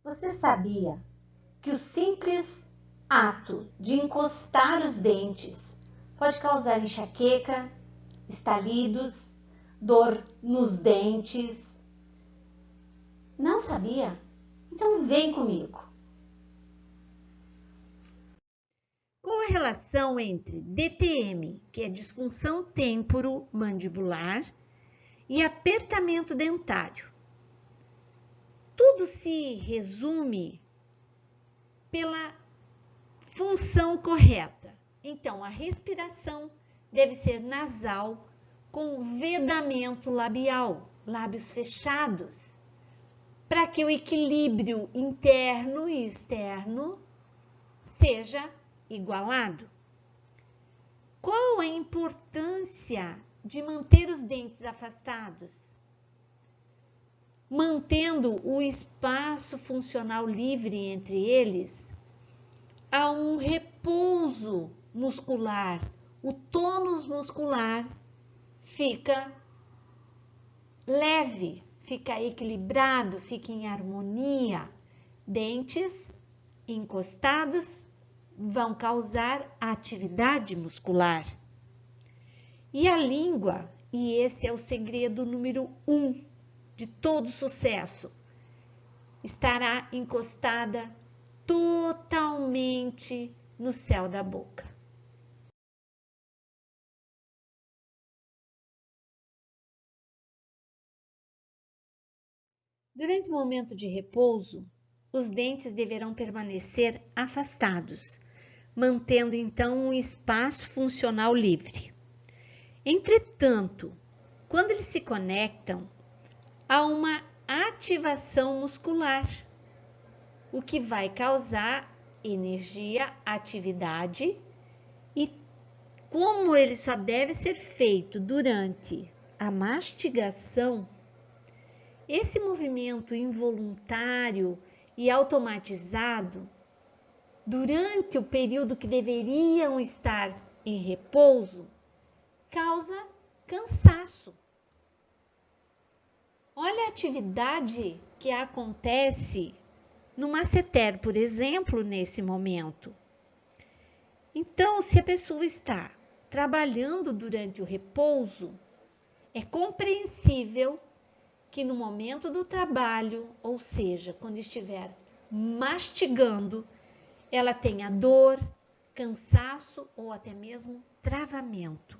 Você sabia que o simples ato de encostar os dentes pode causar enxaqueca, estalidos, dor nos dentes? Não sabia? Então vem comigo. Qual a relação entre DTM, que é disfunção temporomandibular, e apertamento dentário? Tudo se resume pela função correta. Então, a respiração deve ser nasal com vedamento labial, lábios fechados, para que o equilíbrio interno e externo seja igualado. Qual a importância de manter os dentes afastados? Mantendo o espaço funcional livre entre eles, há um repouso muscular, o tônus muscular fica leve, fica equilibrado, fica em harmonia. Dentes encostados vão causar atividade muscular. E a língua, e esse é o segredo número 1 de todo sucesso, estará encostada totalmente no céu da boca. Durante o momento de repouso, os dentes deverão permanecer afastados, mantendo então um espaço funcional livre. Entretanto, quando eles se conectam, há uma ativação muscular, o que vai causar energia, atividade, e como ele só deve ser feito durante a mastigação, esse movimento involuntário e automatizado, durante o período que deveriam estar em repouso, causa cansaço. Olha a atividade que acontece no masseter, por exemplo, nesse momento. Então, se a pessoa está trabalhando durante o repouso, é compreensível que no momento do trabalho, ou seja, quando estiver mastigando, ela tenha dor, cansaço ou até mesmo travamento.